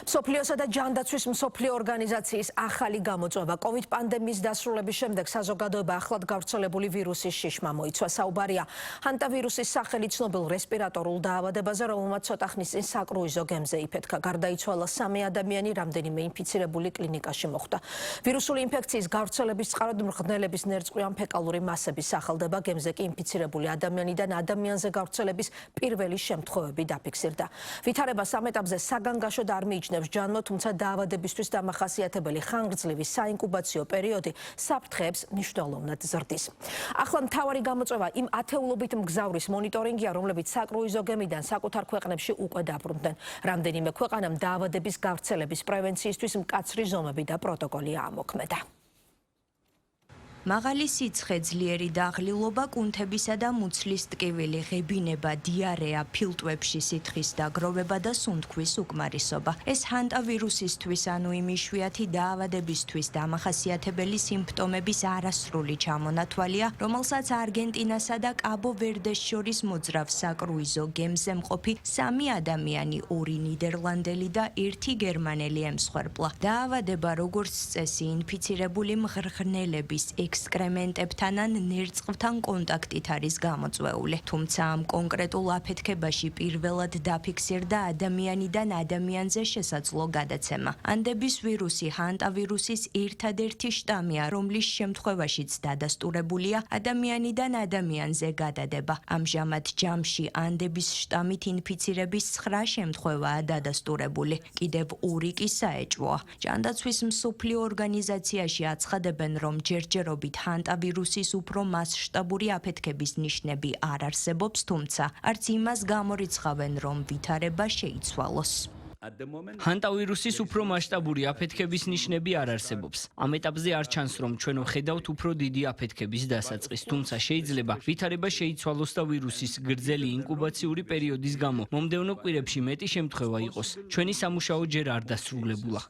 მსოფლიოსა და ჯანდაცვის მსოფლიო ორგანიზაციის ახალი გამოწვევა COVID პანდემიის დასრულების შემდეგ საზოგადოება ახლად გავრცელებული ვირუსის შიშმა მოიცვა. საუბარია ჰანტავირუსის სახელით ცნობილ რესპირატორულ დაავადებაზე, რომელმაც ცოტა ხნის წინ საკრუიზო გემზე იფეთქა. გარდაიცვალა 3 ადამიანი, რამდენიმე ინფიცირებული კლინიკაში მოხვდა. ვირუსული ინფექციის გავრცელების წყაროდ მღრღნელების ნერწყვიან ფეკალური მასების სახელდება. გემზე კი ინფიცირებული ადამიანიდან ადამიანზე გავრცელების პირველი შემთხვევები დაფიქსირდა. ვითარებას ამ ეტაპზე საგანგაშო და არ მიიჩნევს ჯანმო, თუმცა დაავადებისთვის დამახასიათებელი ხანგრძლივი საინკუბაციო პერიოდი საფრთხეებს მნიშვნელოვნად ზრდის. ახლა მთავარი გამოწვევა იმ ათეულობით მგზავრის მონიტორინგია, რომლებიც საკრუიზო გემიდან საკუთარ ქვეყნებში უკვე დაბრუნდნენ. რამდენიმე ქვეყანამ დაავადების გავრცელების პრევენციისთვის მკაცრი ზომები და პროტოკოლი აამოქმედა. მაღალი სიცხე, ძლიერი დაღლილობა, კუნთებისა და მუცლის ტკივილი, ღებინება, დიარეა, ფილტვებში სითხის დაგროვება და სუნთქვის უკმარისობა. ეს ჰანტავირუსისთვის, ანუ იმ იშვიათი დაავადებისთვის დამახასიათებელი სიმპტომების არასრული ჩამონათვალია, რომელსაც არგენტინასა და კაბო-ვერდეს შორის მოძრავ საკრუიზო გემზე მყოფი 3 ადამიანი, 2 ნიდერლანდელი და 1 გერმანელი ემსხვერპლა. დაავადება, როგორც წესი, ინფიცირებული მღრღნელების ექსკრემენტებთან ან ნერწყვთან კონტაქტით არის გამოწვეული. თუმცა ამ კონკრეტულ აფეთქებაში პირველად დაფიქსირდა ადამიანიდან ადამიანზე შესაძლო გადაცემა. ანდების ვირუსი ჰანტავირუსის ერთადერთი შტამია, რომლის შემთხვევაშიც დადასტურებულია ადამიანიდან ადამიანზე გადადება. ამჟამად ჯამში ანდების შტამით ინფიცირების 9 შემთხვევაა დადასტურებული. კიდევ 2 კი საეჭვოა. ჯანდაცვის მსოფლიო ორგანიზაციაში აცხადებენ, რომ ჯერჯერობით ჰანტავირუსის უფრო მასშტაბური აფეთქების ნიშნები არ არსებობს, თუმცა არც იმას გამორიცხავენ, რომ ვითარება შეიცვალოს. ჰანტავირუსის უფრო მასშტაბური აფეთქების ნიშნები არ არსებობს. ამ ეტაპზე არ ჩანს, რომ ჩვენ ვხედავთ უფრო დიდი აფეთქების დასაწყისს, თუმცა შეიძლება ვითარება შეიცვალოს და ვირუსის გრძელი ინკუბაციური პერიოდის გამო მომდევნო კვირებში მეტი შემთხვევა იყოს. ჩვენი სამუშაო ჯერ არ დასრულებულა.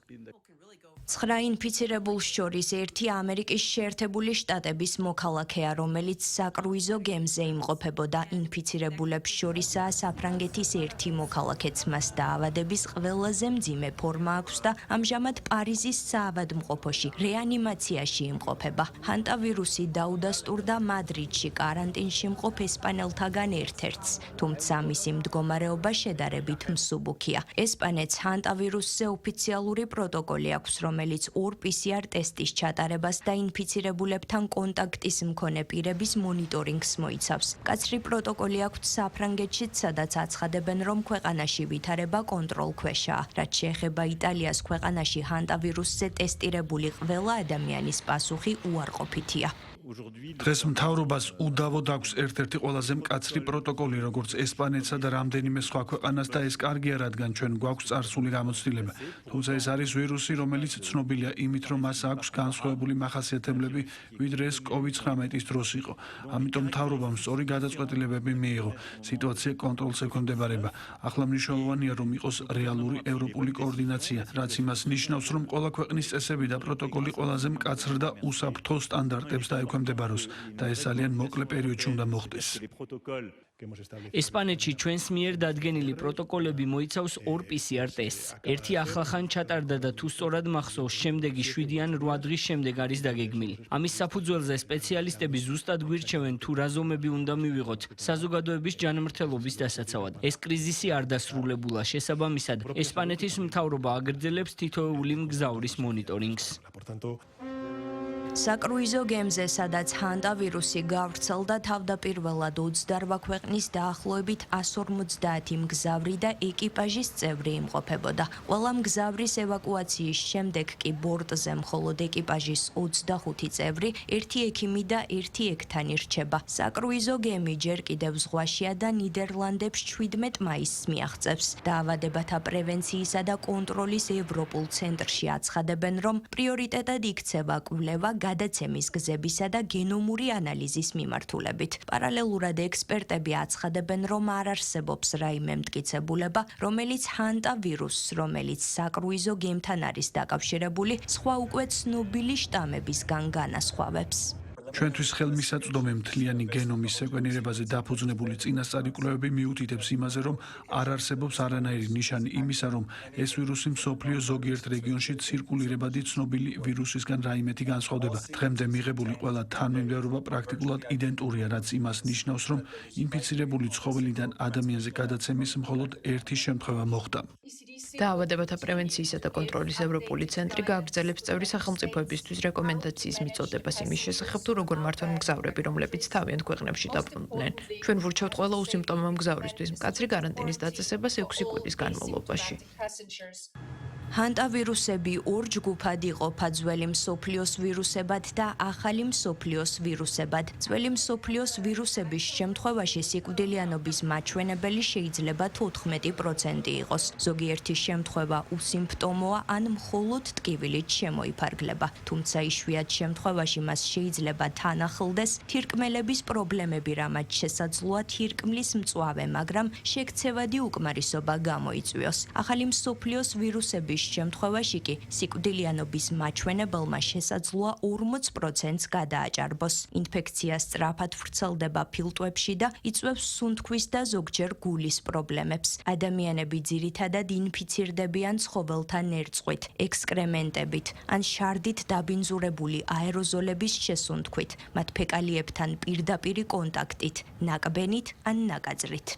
9 ინფიცირებულს შორის 1 ამერიკის შეერთებული შტატების მოქალაქეა, რომელიც საკრუიზო გემზე იმყოფებოდა. ინფიცირებულებს შორისაა საფრანგეთის 1 მოქალაქეც. მას დაავადების ყველაზე მძიმე ფორმა აქვს და ამჟამად პარიზის საავადმყოფოში რეანიმაციაში იმყოფება. ჰანტავირუსი დაუდასტურდა მადრიდში კარანტინში მყოფ ესპანელთაგან ერთ-ერთს, თუმცა მისი მდგომარეობა შედარებით მსუბუქია. ესპანეთს ჰანტავირუსზე ოფიციალური პროტოკოლი აქვს, რომელიც 2 PCR ტესტის ჩატარებას და ინფიცირებულებთან კონტაქტის მქონე პირების მონიტორინგს მოიცავს. კაცრი პროტოკოლი აქვს საფრანგეთშიც, სადაც აცხადებენ, რომ ქვეყანაში ვითარება კონტროლქვეშაა. რაც შეეხება იტალიას, ქვეყანაში ჰანტავირუსზე ტესტირებული ყველა ადამიანის პასუხი უარყოფითია. დღეს მთავრობას უდავოდ აქვს ერთ-ერთი ყველაზე მკაცრი პროტოკოლი, როგორც ესპანეთსა და რამდენიმე სხვა ქვეყანას და ეს კარგია, რადგან ჩვენ გვაქვს წარსული გამოცდილება. თუმცა ეს არის ვირუსი, რომელიც ცნობილია იმით, რომ მას აქვს განსხვავებული მახასიათებლები, ვიდრე ეს COVID-19-ის დროს იყო. ამიტომ მთავრობამ სწორი გადაწყვეტილებები მიიღო. სიტუაცია კონტროლს ექვემდებარება. ახლა მნიშვნელოვანია, რომ იყოს რეალური ევროპული კოორდინაცია, რაც იმას ნიშნავს, რომ ყველა ქვეყნის წესები და პროტოკოლი ყველაზე მკაცრ და უსაფრთხო სტანდარტებს დაექვემდებარება. და ეს ძალიან მოკლე პერიოდში უნდა მოხდეს. ესპანეთში ჩვენს მიერ დადგენილი პროტოკოლები მოიცავს 2 PCR ტესტს. ერთი ახლახან ჩატარდა და თუ სწორად მახსოვს, შემდეგი 7 ან 8 დღის შემდეგ არის დაგეგმილი. ამის საფუძველზე სპეციალისტები ზუსტად გვირჩევენ, თუ რა ზომები უნდა მივიღოთ საზოგადოების ჯანმრთელობის დასაცავად. ეს კრიზისი არ დასრულებულა. შესაბამისად, ესპანეთის მთავრობა აგრძელებს თითოეული მგზავრის მონიტორინგს. საკრუიზო გემზე, სადაც ჰანტავირუსი გავრცელდა, თავდაპირველად 28 ქვეყნის დაახლოებით 150 მგზავრი და ეკიპაჟის წევრი იმყოფებოდა. ყველა მგზავრის ევაკუაციის შემდეგ კი ბორტზე მხოლოდ ეკიპაჟის 25 წევრი, 1 ექიმი და 1 ექთანი რჩება. საკრუიზო გემი ჯერ კიდევ ზღვაშია და ნიდერლანდებს 17 მაისს მიაღწევს. დაავადებათა პრევენციისა და კონტროლის ევროპულ ცენტრში აცხადებენ, რომ პრიორიტეტად იქცევა კვლევა გადაცემის გზებისა და გენომური ანალიზის მიმართულებით. პარალელურად ექსპერტები აცხადებენ, რომ არ არსებობს რაიმე მტკიცებულება, რომელიც ჰანტავირუსს, რომელიც საკრუიზო გემთან არის დაკავშირებული, სხვა უკვე ცნობილი შტამებისგან განასხვავებს. ჩვენთვის ხელმისაწვდომი მთლიანი გენომის სეკვენირებაზე დაფუძნებული წინასწარი კვლევები მიუთითებს იმაზე, რომ არ არსებობს არანაირი ნიშანი იმისა, რომ ეს ვირუსი მსოფლიოს ზოგიერთ რეგიონში ცირკულირებადი ცნობილი ვირუსისგან რაიმეთი განსხვავდება. დღემდე მიღებული ყველა თანმიმდევრობა პრაქტიკულად იდენტურია, რაც იმას ნიშნავს, რომ ინფიცირებული ცხოველიდან ადამიანზე გადაცემის მხოლოდ ერთი შემთხვევა მოხდა. დაავადებათა პრევენციისა და კონტროლის ევროპული ცენტრი გააგრძელებს წევრი სახელმწიფოებისთვის რეკომენდაციის მიწოდებას იმის შესახებ, თუ როგორ მართონ მგზავრები, რომლებიც თავიანთ ქვეყნებში დაბრუნდნენ. ჩვენ ვურჩევთ ყველა უსიმპტომო მგზავრისთვის მკაცრი გარანტინის დაწესებას 6 კვირის განმავლობაში. ჰანტავირუსები ორ ჯგუფად იყოფა: ძველი მსოფლიოს ვირუსებად და ახალი მსოფლიოს ვირუსებად. ძველი მსოფლიოს ვირუსების შემთხვევაში სიკვდილიანობის მაჩვენებელი შეიძლება 14% იყოს. ზოგიერთი შემთხვევა უსიმპტომოა ან მხოლოდ ტკივილით შემოიფარგლება. თუმცა იშვიათ შემთხვევაში მას შეიძლება თან ახლდეს თირკმელების პრობლემები, რამაც შესაძლოა თირკმლის მწვავე, მაგრამ შექცევადი უკმარისობა გამოიწვიოს. ახალი მსოფლიოს ვირუსების შემთხვევაში კი სიკვდილიანობის მაჩვენებელმა შესაძლოა 40%-ს გადააჭარბოს. ინფექცია სწრაფად ვრცელდება ფილტვებში და იწვევს სუნთქვის და ზოგჯერ გულის პრობლემებს. ადამიანები ძირითადად ინფიცირდებიან ცხოველთა ნერწყვით, ექსკრემენტებით ან შარდით დაბინძურებული აეროზოლების შესუნთქვით, მათ ფეკალიებთან პირდაპირი კონტაქტით, ნაკბენით ან ნაკაწრით.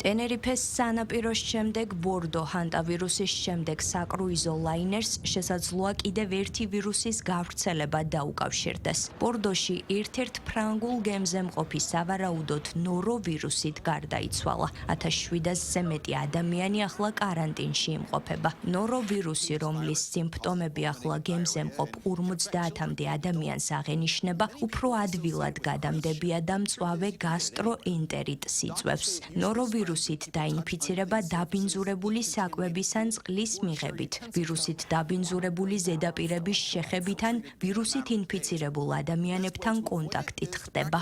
ტენერიფეს სანაპიროს შემდეგ ბორდო ჰანტავირუსის შემდეგ საკრუიზო ლაინერს შესაძლოა კიდევ ერთი ვირუსის გავრცელება დაუკავშირდეს. ბორდოში ერთ-ერთ ფრანგულ გემზე მყოფი სავარაუდოდ ნოროვირუსით გარდაიცვალა. 1700-ზე მეტი ადამიანი ახლა კარანტინში იმყოფება. ნოროვირუსი, რომლის სიმპტომები ახლა გემზე მყოფ 50-მდე ადამიანს აღენიშნება, უფრო ადვილად გადამდებია და მწვავე გასტროენტერიტს იწვევს. ნოროვირუსით დაინფიცირება დაბინძურებული საკვების ან წყლის მიღებით. ვირუსით დაბინძურებული ზედაპირების შეხებით ან ვირუსით ინფიცირებულ ადამიანებთან კონტაქტით ხდება.